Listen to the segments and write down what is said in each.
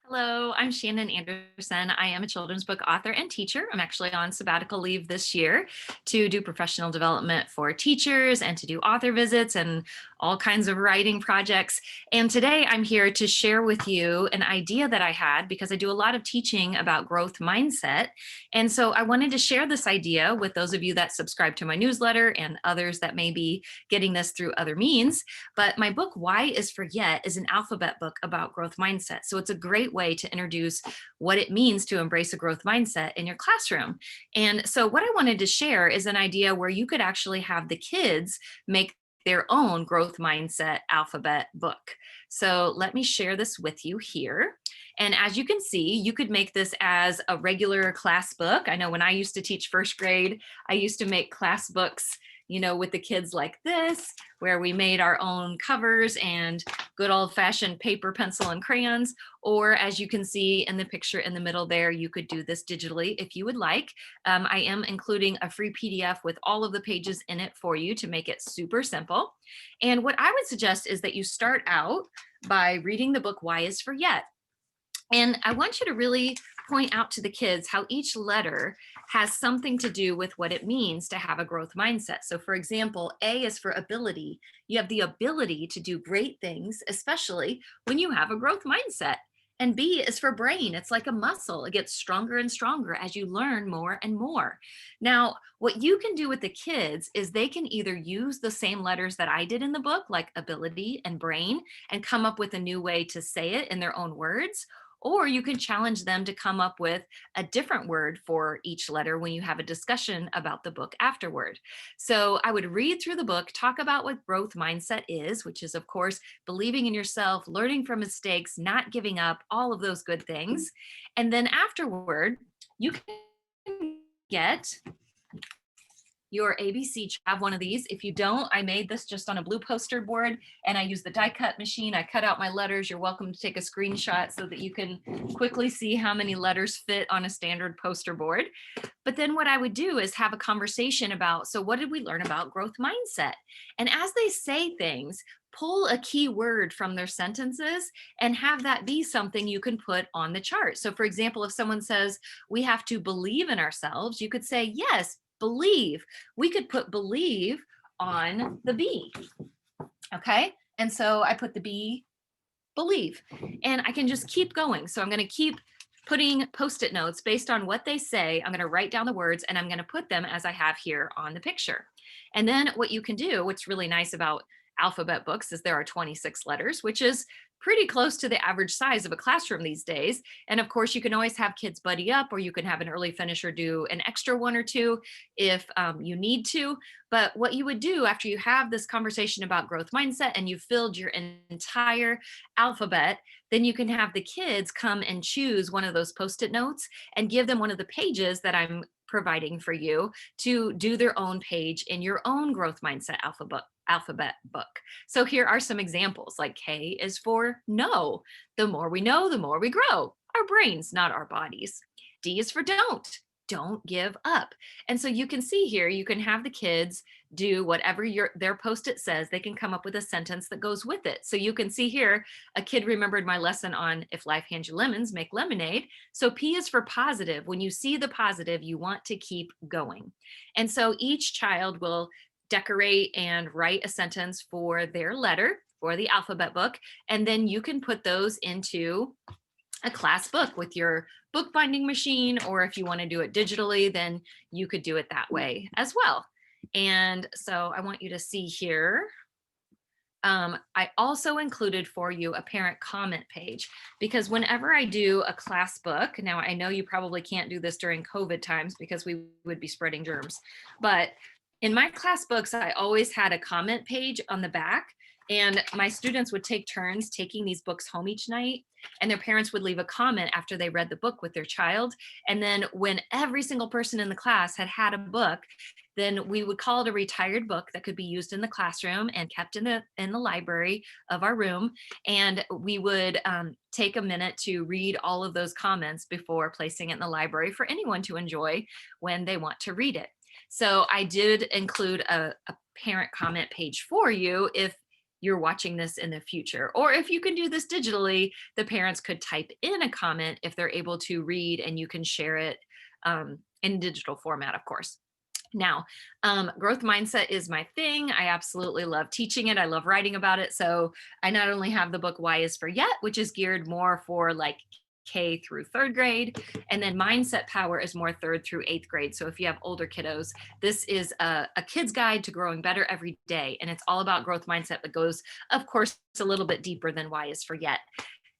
Hello, I'm Shannon Anderson. I am a children's book author and teacher. I'm actually on sabbatical leave this year to do professional development for teachers and to do author visits and all kinds of writing projects. And today I'm here to share with you an idea that I had because I do a lot of teaching about growth mindset. And so I wanted to share this idea with those of you that subscribe to my newsletter and others that may be getting this through other means. But my book, Why is Forget, is an alphabet book about growth mindset. So it's a great way to introduce what it means to embrace a growth mindset in your classroom. And so what I wanted to share is an idea where you could actually have the kids make their own growth mindset alphabet book. So let me share this with you here. And as you can see, you could make this as a regular class book. I know when I used to teach first grade, I used to make class books, with the kids like this, where we made our own covers and good old fashioned paper, pencil, and crayons. Or as you can see in the picture in the middle there, you could do this digitally if you would like. I am including a free PDF with all of the pages in it for you to make it super simple. And what I would suggest is that you start out by reading the book, Why is Forget? And I want you to really point out to the kids how each letter has something to do with what it means to have a growth mindset. So, for example, A is for ability. You have the ability to do great things, especially when you have a growth mindset. And B is for brain. It's like a muscle, it gets stronger and stronger as you learn more and more. Now, what you can do with the kids is they can either use the same letters that I did in the book, like ability and brain, and come up with a new way to say it in their own words, or you can challenge them to come up with a different word for each letter when you have a discussion about the book afterward. So I would read through the book, talk about what growth mindset is, which is, of course, believing in yourself, learning from mistakes, not giving up, all of those good things. And then afterward, you can get your ABC. Have one of these. If you don't, I made this just on a blue poster board and I use the die cut machine. I cut out my letters. You're welcome to take a screenshot so that you can quickly see how many letters fit on a standard poster board. But then what I would do is have a conversation about, so what did we learn about growth mindset? And as they say things, pull a key word from their sentences and have that be something you can put on the chart. So for example, if someone says, we have to believe in ourselves, you could say, yes, believe. We could put believe on the B. Okay. And so I put the B, believe, and I can just keep going. So I'm going to keep putting post-it notes based on what they say. I'm going to write down the words and I'm going to put them as I have here on the picture. And then what you can do, what's really nice about alphabet books, is there are 26 letters, which is pretty close to the average size of a classroom these days. And of course, you can always have kids buddy up, or you can have an early finisher do an extra one or two if you need to. But what you would do after you have this conversation about growth mindset and you've filled your entire alphabet, then you can have the kids come and choose one of those post-it notes and give them one of the pages that I'm providing for you to do their own page in your own growth mindset alphabet book. So here are some examples. Like K is for know. The more we know, the more we grow. Our brains, not our bodies. D is for don't give up. And so you can see here, you can have the kids do whatever their post-it says. They can come up with a sentence that goes with it. So you can see here, a kid remembered my lesson on if life hands you lemons, make lemonade. So P is for positive. When you see the positive, you want to keep going. And so each child will decorate and write a sentence for their letter for the alphabet book. And then you can put those into a class book with your bookbinding machine, or if you want to do it digitally, then you could do it that way as well. And so I want you to see here. I also included for you a parent comment page, because whenever I do a class book, now I know you probably can't do this during COVID times because we would be spreading germs, but in my class books, I always had a comment page on the back, and my students would take turns taking these books home each night, and their parents would leave a comment after they read the book with their child. And then when every single person in the class had had a book, then we would call it a retired book that could be used in the classroom and kept in the library of our room. And we would take a minute to read all of those comments before placing it in the library for anyone to enjoy when they want to read it. So I did include a parent comment page for you if you're watching this in the future. Or if you can do this digitally, the parents could type in a comment if they're able to read, and you can share it in digital format, of course. Now, growth mindset is my thing. I absolutely love teaching it. I love writing about it. So I not only have the book Y is for Yet, which is geared more for like K through third grade. And then Mindset Power is more third through eighth grade. So if you have older kiddos, this is a kid's guide to growing better every day. And it's all about growth mindset, but goes, of course, a little bit deeper than Y is for Yet.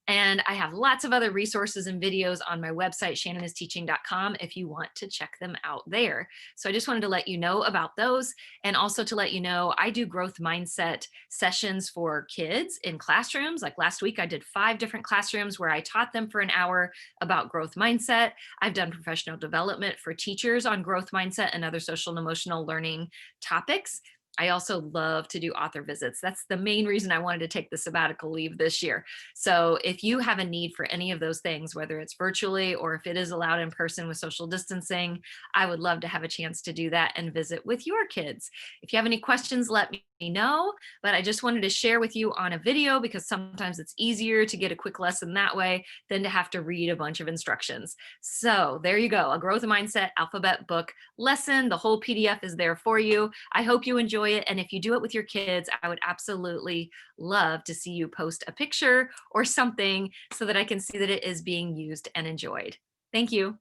And I have lots of other resources and videos on my website, shannonisteaching.com, if you want to check them out there. So I just wanted to let you know about those. And also to let you know, I do growth mindset sessions for kids in classrooms. Like last week, I did 5 different classrooms where I taught them for an hour about growth mindset. I've done professional development for teachers on growth mindset and other social and emotional learning topics. I also love to do author visits. That's the main reason I wanted to take the sabbatical leave this year. So if you have a need for any of those things, whether it's virtually or if it is allowed in person with social distancing, I would love to have a chance to do that and visit with your kids. If you have any questions, let me know, but I just wanted to share with you on a video because sometimes it's easier to get a quick lesson that way than to have to read a bunch of instructions. So there you go, a growth mindset alphabet book lesson. The whole PDF is there for you. I hope you enjoy it. And if you do it with your kids, I would absolutely love to see you post a picture or something so that I can see that it is being used and enjoyed. Thank you.